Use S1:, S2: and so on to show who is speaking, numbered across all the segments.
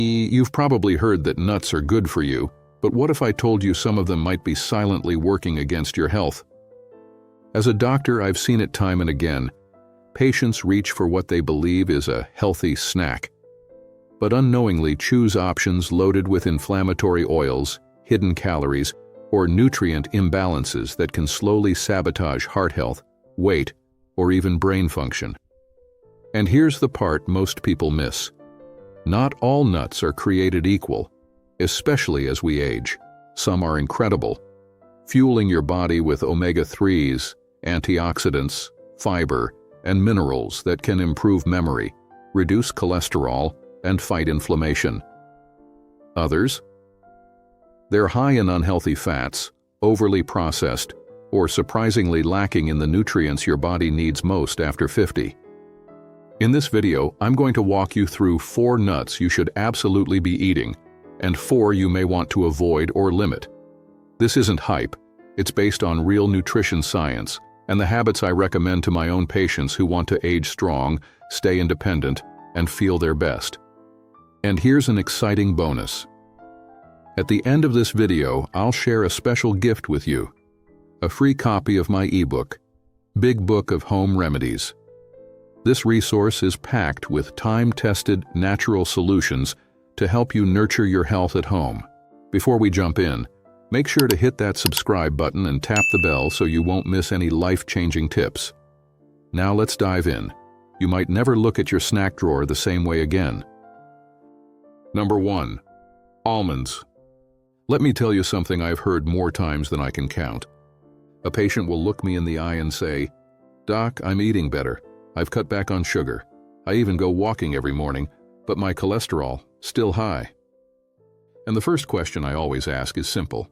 S1: You've probably heard that nuts are good for you, but what if I told you some of them might be silently working against your health? As a doctor, I've seen it time and again. Patients reach for what they believe is a healthy snack, but unknowingly choose options loaded with inflammatory oils, hidden calories, or nutrient imbalances that can slowly sabotage heart health, weight, or even brain function. And here's the part most people miss. Not all nuts are created equal, especially as we age. Some are incredible, fueling your body with omega-3s, antioxidants, fiber, and minerals that can improve memory, reduce cholesterol, and fight inflammation. Others? They're high in unhealthy fats, overly processed, or surprisingly lacking in the nutrients your body needs most after 50. In this video, I'm going to walk you through 4 nuts you should absolutely be eating, and 4 you may want to avoid or limit. This isn't hype, it's based on real nutrition science and the habits I recommend to my own patients who want to age strong, stay independent, and feel their best. And here's an exciting bonus. At the end of this video, I'll share a special gift with you, a free copy of my ebook, Book of Home Remedies. This resource is packed with time-tested, natural solutions to help you nurture your health at home. Before we jump in, make sure to hit that subscribe button and tap the bell so you won't miss any life-changing tips. Now let's dive in. You might never look at your snack drawer the same way again. Number 1. Almonds. Let me tell you something I've heard more times than I can count. A patient will look me in the eye and say, "Doc, I'm eating better. I've cut back on sugar. I even go walking every morning, but my cholesterol, still high." And the first question I always ask is simple.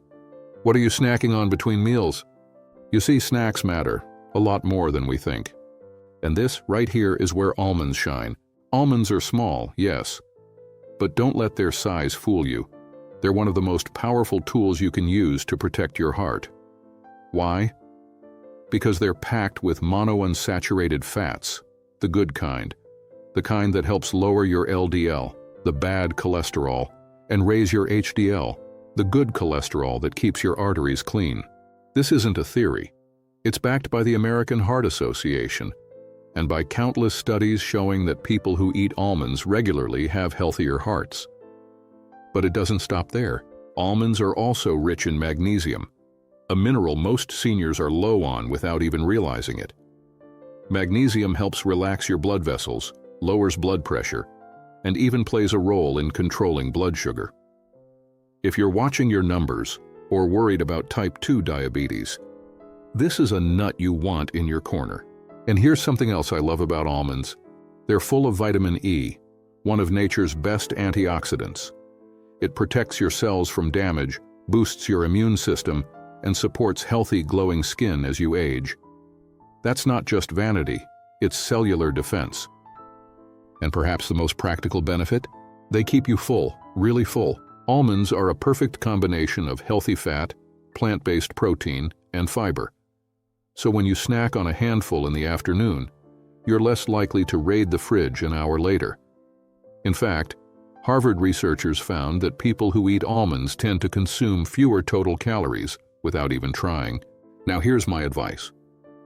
S1: What are you snacking on between meals? You see, snacks matter, a lot more than we think. And this right here is where almonds shine. Almonds are small, yes, but don't let their size fool you. They're one of the most powerful tools you can use to protect your heart. Why? Because they're packed with monounsaturated fats, the good kind, the kind that helps lower your LDL, the bad cholesterol, and raise your HDL, the good cholesterol that keeps your arteries clean. This isn't a theory. It's backed by the American Heart Association and by countless studies showing that people who eat almonds regularly have healthier hearts. But it doesn't stop there. Almonds are also rich in magnesium, a mineral most seniors are low on without even realizing it. Magnesium helps relax your blood vessels, lowers blood pressure, and even plays a role in controlling blood sugar. If you're watching your numbers or worried about type 2 diabetes, this is a nut you want in your corner. And here's something else I love about almonds. They're full of vitamin E, one of nature's best antioxidants. It protects your cells from damage, boosts your immune system, and supports healthy, glowing skin as you age. That's not just vanity, it's cellular defense. And perhaps the most practical benefit? They keep you full, really full. Almonds are a perfect combination of healthy fat, plant-based protein, and fiber. So when you snack on a handful in the afternoon, you're less likely to raid the fridge an hour later. In fact, Harvard researchers found that people who eat almonds tend to consume fewer total calories without even trying. Now here's my advice.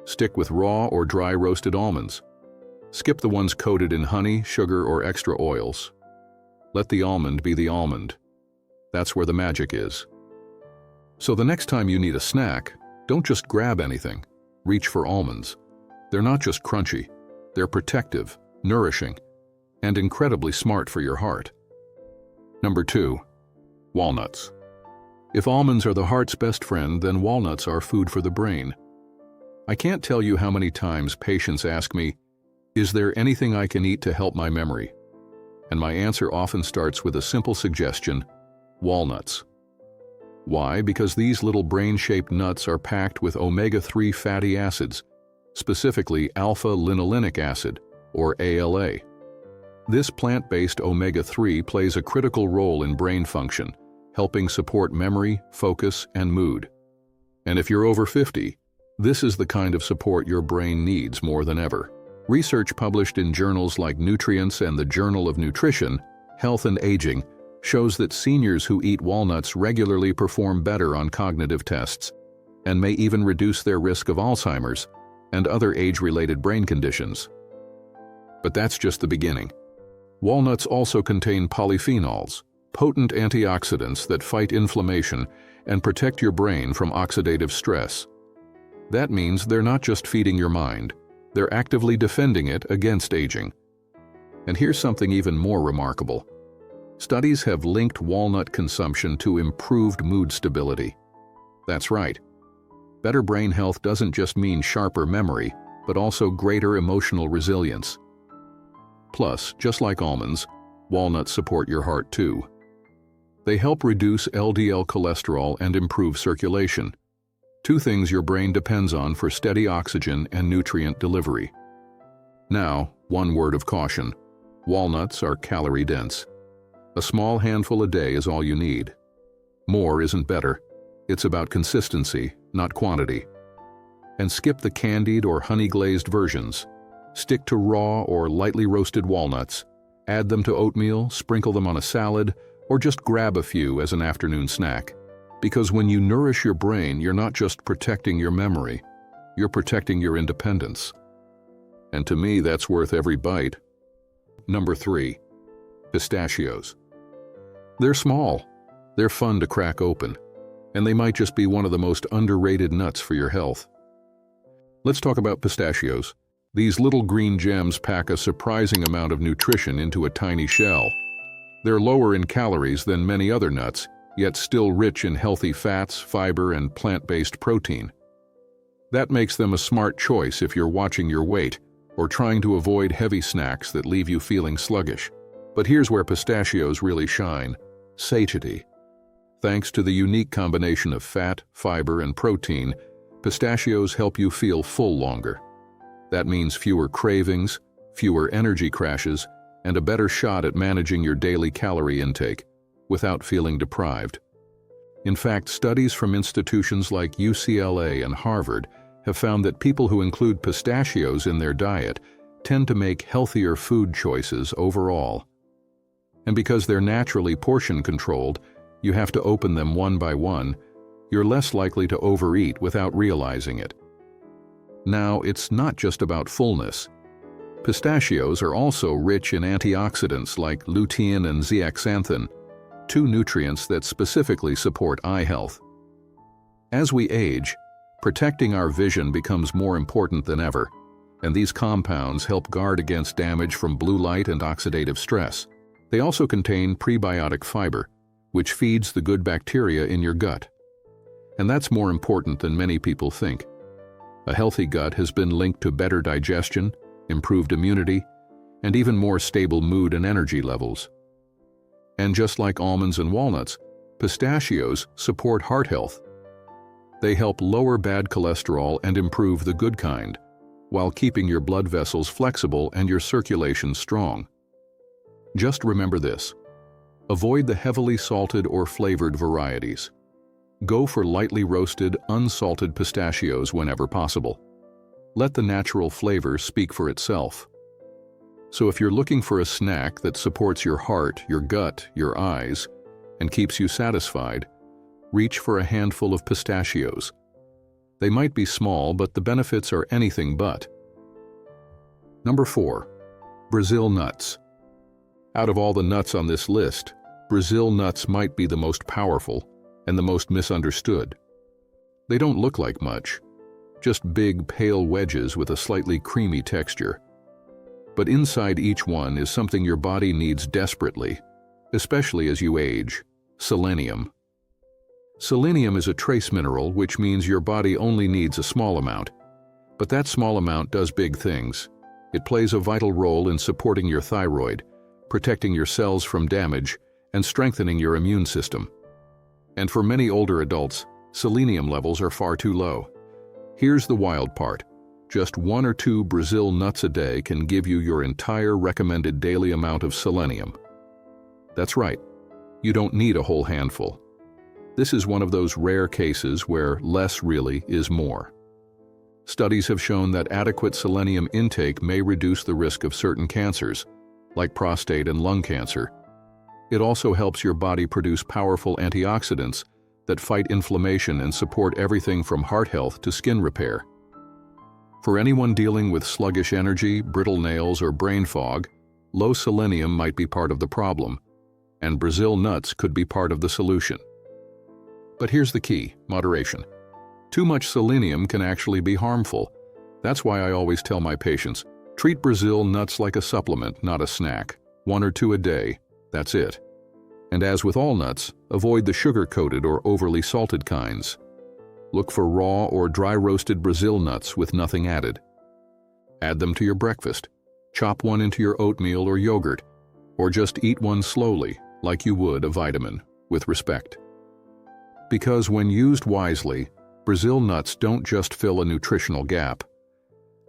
S1: Stick with raw or dry roasted almonds. Skip the ones coated in honey, sugar, or extra oils. Let the almond be the almond. That's where the magic is. So the next time you need a snack, don't just grab anything. Reach for almonds. They're not just crunchy. They're protective, nourishing, and incredibly smart for your heart. Number 2. Walnuts. If almonds are the heart's best friend, then walnuts are food for the brain. I can't tell you how many times patients ask me, "Is there anything I can eat to help my memory?" And my answer often starts with a simple suggestion: walnuts. Why? Because these little brain-shaped nuts are packed with omega-3 fatty acids, specifically alpha-linolenic acid, or ALA. This plant-based omega-3 plays a critical role in brain function, helping support memory, focus, and mood. And if you're over 50, this is the kind of support your brain needs more than ever. Research published in journals like Nutrients and the Journal of Nutrition, Health and Aging shows that seniors who eat walnuts regularly perform better on cognitive tests and may even reduce their risk of Alzheimer's and other age-related brain conditions. But that's just the beginning. Walnuts also contain polyphenols, potent antioxidants that fight inflammation and protect your brain from oxidative stress. That means they're not just feeding your mind, they're actively defending it against aging. And here's something even more remarkable. Studies have linked walnut consumption to improved mood stability. That's right. Better brain health doesn't just mean sharper memory, but also greater emotional resilience. Plus, just like almonds, walnuts support your heart too. They help reduce LDL cholesterol and improve circulation, two things your brain depends on for steady oxygen and nutrient delivery. Now, one word of caution. Walnuts are calorie-dense. A small handful a day is all you need. More isn't better. It's about consistency, not quantity. And skip the candied or honey-glazed versions. Stick to raw or lightly roasted walnuts. Add them to oatmeal, sprinkle them on a salad, or just grab a few as an afternoon snack. Because when you nourish your brain, you're not just protecting your memory, you're protecting your independence. And to me, that's worth every bite. Number 3. Pistachios. They're small, they're fun to crack open, and they might just be one of the most underrated nuts for your health. Let's talk about pistachios. These little green gems pack a surprising amount of nutrition into a tiny shell. They're lower in calories than many other nuts, yet still rich in healthy fats, fiber, and plant-based protein. That makes them a smart choice if you're watching your weight or trying to avoid heavy snacks that leave you feeling sluggish. But here's where pistachios really shine: satiety. Thanks to the unique combination of fat, fiber, and protein, pistachios help you feel full longer. That means fewer cravings, fewer energy crashes, and a better shot at managing your daily calorie intake without feeling deprived. In fact, studies from institutions like UCLA and Harvard have found that people who include pistachios in their diet tend to make healthier food choices overall. And because they're naturally portion-controlled, you have to open them one by one, you're less likely to overeat without realizing it. Now, it's not just about fullness. Pistachios are also rich in antioxidants like lutein and zeaxanthin, two nutrients that specifically support eye health. As we age, protecting our vision becomes more important than ever, and these compounds help guard against damage from blue light and oxidative stress. They also contain prebiotic fiber, which feeds the good bacteria in your gut. And that's more important than many people think. A healthy gut has been linked to better digestion, improved immunity, and even more stable mood and energy levels. And just like almonds and walnuts, pistachios support heart health. They help lower bad cholesterol and improve the good kind, while keeping your blood vessels flexible and your circulation strong. Just remember this: avoid the heavily salted or flavored varieties. Go for lightly roasted, unsalted pistachios whenever possible. Let the natural flavor speak for itself. So if you're looking for a snack that supports your heart, your gut, your eyes, and keeps you satisfied, reach for a handful of pistachios. They might be small, but the benefits are anything but. Number 4. Brazil nuts. Out of all the nuts on this list, Brazil nuts might be the most powerful and the most misunderstood. They don't look like much, just big, pale wedges with a slightly creamy texture. But inside each one is something your body needs desperately, especially as you age: selenium. Selenium is a trace mineral, which means your body only needs a small amount. But that small amount does big things. It plays a vital role in supporting your thyroid, protecting your cells from damage, and strengthening your immune system. And for many older adults, selenium levels are far too low. Here's the wild part: just 1 or 2 Brazil nuts a day can give you your entire recommended daily amount of selenium. That's right, you don't need a whole handful. This is one of those rare cases where less really is more. Studies have shown that adequate selenium intake may reduce the risk of certain cancers, like prostate and lung cancer. It also helps your body produce powerful antioxidants that fight inflammation and support everything from heart health to skin repair. For anyone dealing with sluggish energy, brittle nails, or brain fog, low selenium might be part of the problem, and Brazil nuts could be part of the solution. But here's the key: moderation. Too much selenium can actually be harmful. That's why I always tell my patients, treat Brazil nuts like a supplement, not a snack. 1 or 2 a day, that's it. And as with all nuts, avoid the sugar-coated or overly salted kinds. Look for raw or dry-roasted Brazil nuts with nothing added. Add them to your breakfast. Chop one into your oatmeal or yogurt, or just eat one slowly, like you would a vitamin, with respect. Because when used wisely, Brazil nuts don't just fill a nutritional gap.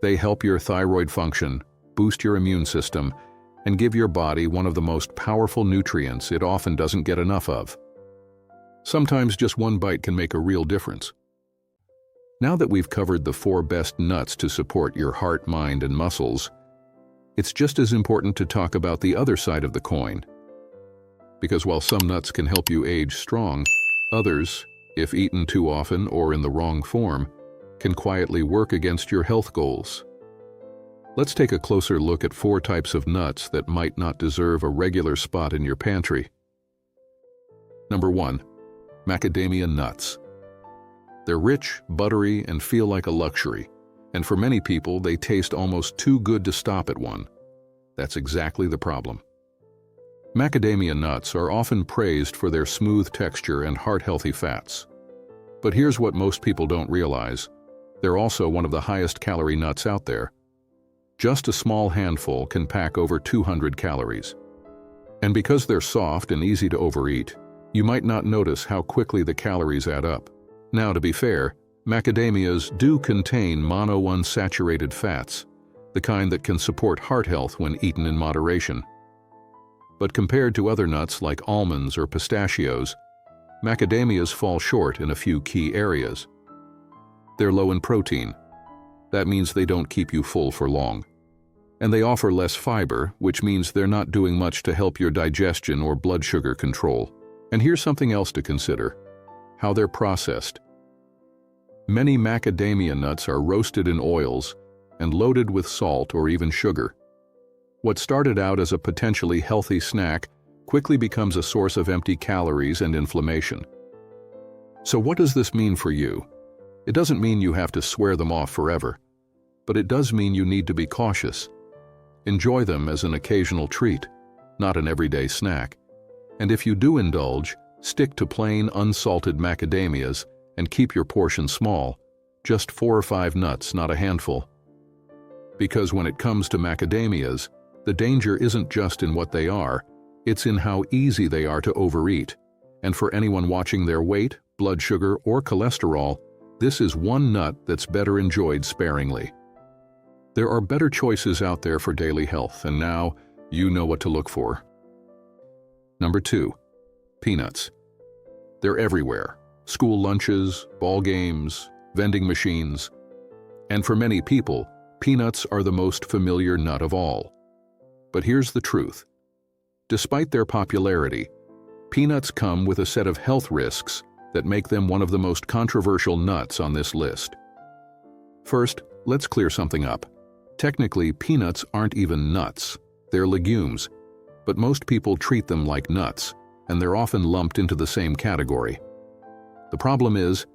S1: They help your thyroid function, boost your immune system, and give your body one of the most powerful nutrients it often doesn't get enough of. Sometimes just one bite can make a real difference. Now that we've covered the 4 best nuts to support your heart, mind, and muscles, it's just as important to talk about the other side of the coin. Because while some nuts can help you age strong, others, if eaten too often or in the wrong form, can quietly work against your health goals. Let's take a closer look at 4 types of nuts that might not deserve a regular spot in your pantry. Number 1. Macadamia nuts. They're rich, buttery, and feel like a luxury, and for many people they taste almost too good to stop at one. That's exactly the problem. Macadamia nuts are often praised for their smooth texture and heart-healthy fats. But here's what most people don't realize: they're also one of the highest calorie nuts out there. Just a small handful can pack over 200 calories. And because they're soft and easy to overeat, you might not notice how quickly the calories add up. Now, to be fair, macadamias do contain monounsaturated fats, the kind that can support heart health when eaten in moderation. But compared to other nuts like almonds or pistachios, macadamias fall short in a few key areas. They're low in protein. That means they don't keep you full for long. And they offer less fiber, which means they're not doing much to help your digestion or blood sugar control. And here's something else to consider: how they're processed. Many macadamia nuts are roasted in oils and loaded with salt or even sugar. What started out as a potentially healthy snack quickly becomes a source of empty calories and inflammation. So what does this mean for you? It doesn't mean you have to swear them off forever, but it does mean you need to be cautious. Enjoy them as an occasional treat, not an everyday snack. And if you do indulge, stick to plain unsalted macadamias and keep your portion small, just 4 or 5 nuts, not a handful. Because when it comes to macadamias, the danger isn't just in what they are, it's in how easy they are to overeat. And for anyone watching their weight, blood sugar, or cholesterol, this is one nut that's better enjoyed sparingly. There are better choices out there for daily health, and now you know what to look for. Number 2. Peanuts. They're everywhere: school lunches, ball games, vending machines. And for many people, peanuts are the most familiar nut of all. But here's the truth. Despite their popularity, peanuts come with a set of health risks that make them one of the most controversial nuts on this list. First, let's clear something up. Technically, peanuts aren't even nuts. They're legumes, but most people treat them like nuts, and they're often lumped into the same category. The problem is,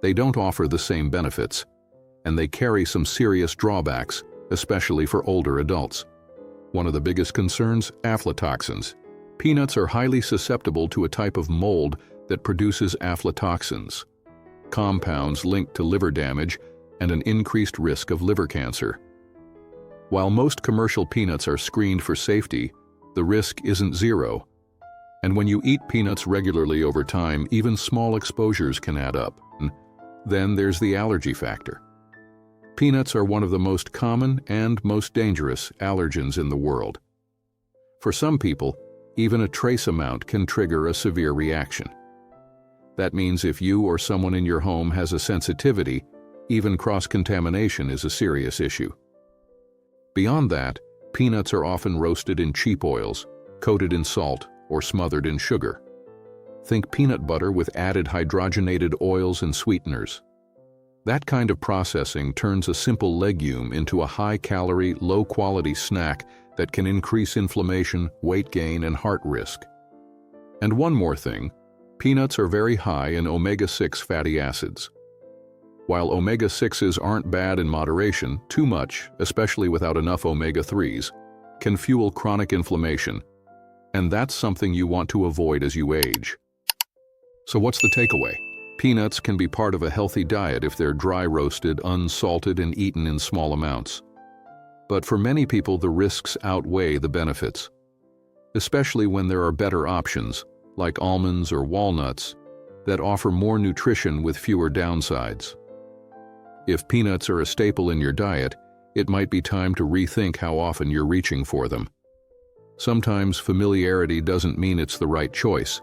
S1: they don't offer the same benefits, and they carry some serious drawbacks, especially for older adults. One of the biggest concerns: aflatoxins. Peanuts are highly susceptible to a type of mold that produces aflatoxins, compounds linked to liver damage and an increased risk of liver cancer. While most commercial peanuts are screened for safety, the risk isn't zero. And when you eat peanuts regularly over time, even small exposures can add up. Then there's the allergy factor. Peanuts are one of the most common and most dangerous allergens in the world. For some people, even a trace amount can trigger a severe reaction. That means if you or someone in your home has a sensitivity, even cross-contamination is a serious issue. Beyond that, peanuts are often roasted in cheap oils, coated in salt, or smothered in sugar. Think peanut butter with added hydrogenated oils and sweeteners. That kind of processing turns a simple legume into a high-calorie, low-quality snack that can increase inflammation, weight gain, and heart risk. And one more thing, peanuts are very high in omega-6 fatty acids. While omega-6s aren't bad in moderation, too much, especially without enough omega-3s, can fuel chronic inflammation, and that's something you want to avoid as you age. So what's the takeaway? Peanuts can be part of a healthy diet if they're dry roasted, unsalted, and eaten in small amounts. But for many people, the risks outweigh the benefits, especially when there are better options, like almonds or walnuts, that offer more nutrition with fewer downsides. If peanuts are a staple in your diet, it might be time to rethink how often you're reaching for them. Sometimes familiarity doesn't mean it's the right choice.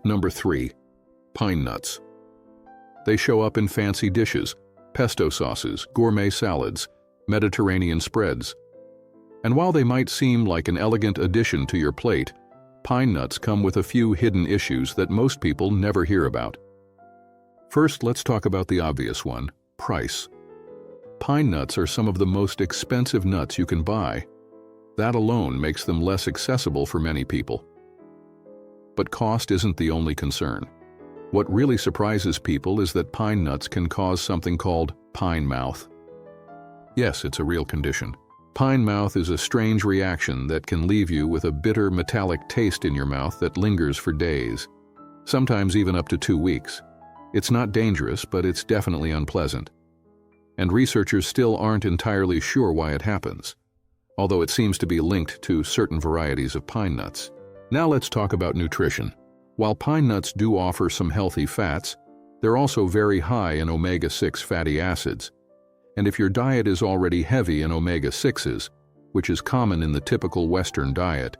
S1: Number 3. Pine nuts. They show up in fancy dishes, pesto sauces, gourmet salads, Mediterranean spreads. And while they might seem like an elegant addition to your plate, pine nuts come with a few hidden issues that most people never hear about. First, let's talk about the obvious one: price. Pine nuts are some of the most expensive nuts you can buy. That alone makes them less accessible for many people. But cost isn't the only concern. What really surprises people is that pine nuts can cause something called pine mouth. Yes, it's a real condition. Pine mouth is a strange reaction that can leave you with a bitter metallic taste in your mouth that lingers for days, sometimes even up to 2 weeks. It's not dangerous, but it's definitely unpleasant. And researchers still aren't entirely sure why it happens, although it seems to be linked to certain varieties of pine nuts. Now let's talk about nutrition. While pine nuts do offer some healthy fats, they're also very high in omega-6 fatty acids. And if your diet is already heavy in omega-6s, which is common in the typical Western diet,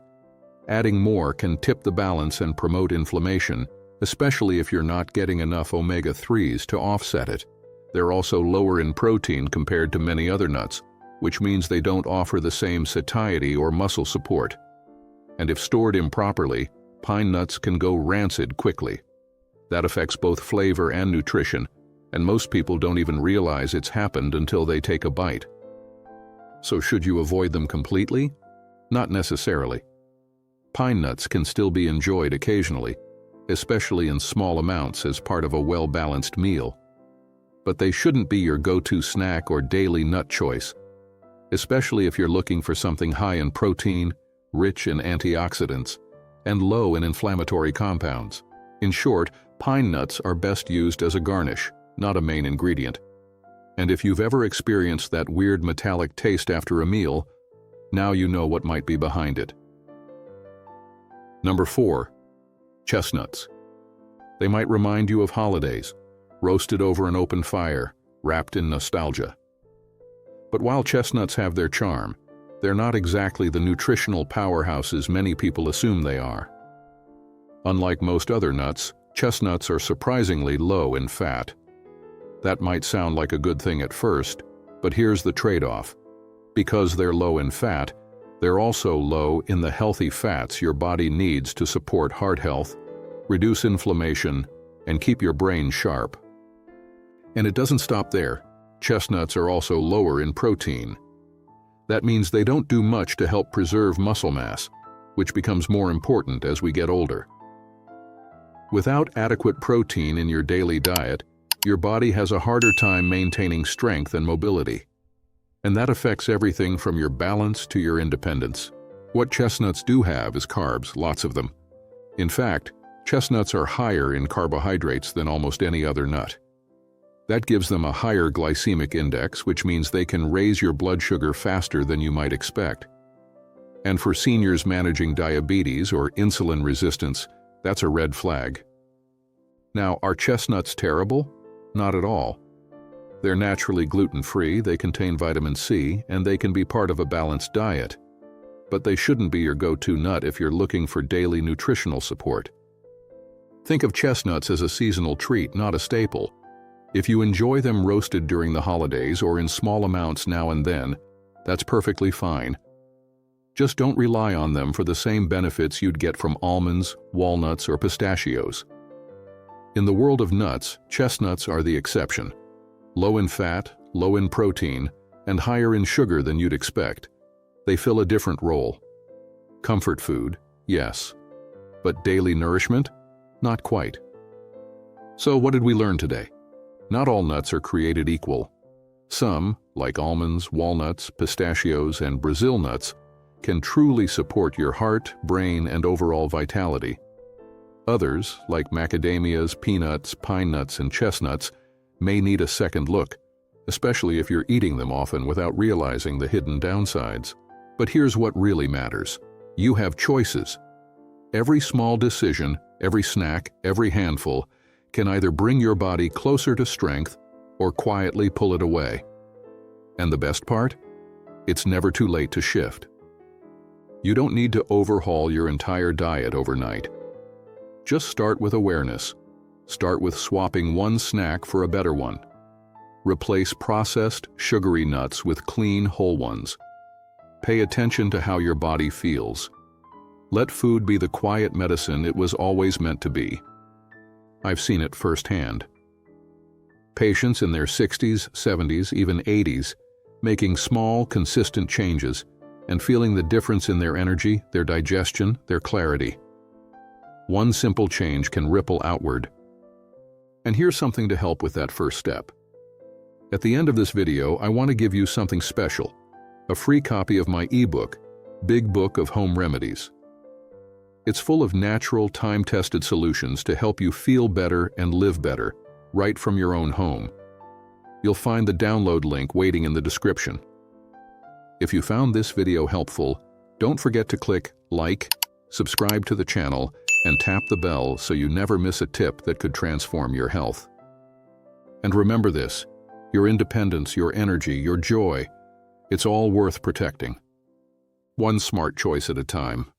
S1: adding more can tip the balance and promote inflammation, especially if you're not getting enough omega-3s to offset it. They're also lower in protein compared to many other nuts, which means they don't offer the same satiety or muscle support. And if stored improperly, pine nuts can go rancid quickly. That affects both flavor and nutrition, and most people don't even realize it's happened until they take a bite. So should you avoid them completely? Not necessarily. Pine nuts can still be enjoyed occasionally, especially in small amounts as part of a well-balanced meal. But they shouldn't be your go-to snack or daily nut choice, especially if you're looking for something high in protein, rich in antioxidants, and low in inflammatory compounds. In short, pine nuts are best used as a garnish, not a main ingredient. And if you've ever experienced that weird metallic taste after a meal, now you know what might be behind it. Number 4. Chestnuts. They might remind you of holidays, roasted over an open fire, wrapped in nostalgia. But while chestnuts have their charm, they're not exactly the nutritional powerhouses many people assume they are. Unlike most other nuts, chestnuts are surprisingly low in fat. That might sound like a good thing at first, but here's the trade-off. Because they're low in fat, they're also low in the healthy fats your body needs to support heart health, reduce inflammation, and keep your brain sharp. And it doesn't stop there. Chestnuts are also lower in protein. That means they don't do much to help preserve muscle mass, which becomes more important as we get older. Without adequate protein in your daily diet, your body has a harder time maintaining strength and mobility. And that affects everything from your balance to your independence. What chestnuts do have is carbs, lots of them. In fact, chestnuts are higher in carbohydrates than almost any other nut. That gives them a higher glycemic index, which means they can raise your blood sugar faster than you might expect. And for seniors managing diabetes or insulin resistance, that's a red flag. Now, are chestnuts terrible? Not at all. They're naturally gluten-free, they contain vitamin C, and they can be part of a balanced diet. But they shouldn't be your go-to nut if you're looking for daily nutritional support. Think of chestnuts as a seasonal treat, not a staple. If you enjoy them roasted during the holidays or in small amounts now and then, that's perfectly fine. Just don't rely on them for the same benefits you'd get from almonds, walnuts, or pistachios. In the world of nuts, chestnuts are the exception. Low in fat, low in protein, and higher in sugar than you'd expect. They fill a different role. Comfort food, yes. But daily nourishment? Not quite. So what did we learn today? Not all nuts are created equal. Some, like almonds, walnuts, pistachios, and Brazil nuts, can truly support your heart, brain, and overall vitality. Others, like macadamias, peanuts, pine nuts, and chestnuts, may need a second look, especially if you're eating them often without realizing the hidden downsides. But here's what really matters. You have choices. Every small decision, every snack, every handful can either bring your body closer to strength or quietly pull it away. And the best part? It's never too late to shift. You don't need to overhaul your entire diet overnight. Just start with awareness. Start with swapping one snack for a better one. Replace processed, sugary nuts with clean, whole ones. Pay attention to how your body feels. Let food be the quiet medicine it was always meant to be. I've seen it firsthand. Patients in their 60s, 70s, even 80s, making small, consistent changes and feeling the difference in their energy, their digestion, their clarity. One simple change can ripple outward. And here's something to help with that first step. At the end of this video, I want to give you something special, a free copy of my eBook, Big Book of Home Remedies. It's full of natural, time-tested solutions to help you feel better and live better, right from your own home. You'll find the download link waiting in the description. If you found this video helpful, don't forget to click like, subscribe to the channel, and tap the bell so you never miss a tip that could transform your health. And remember this, your independence, your energy, your joy, it's all worth protecting. One smart choice at a time.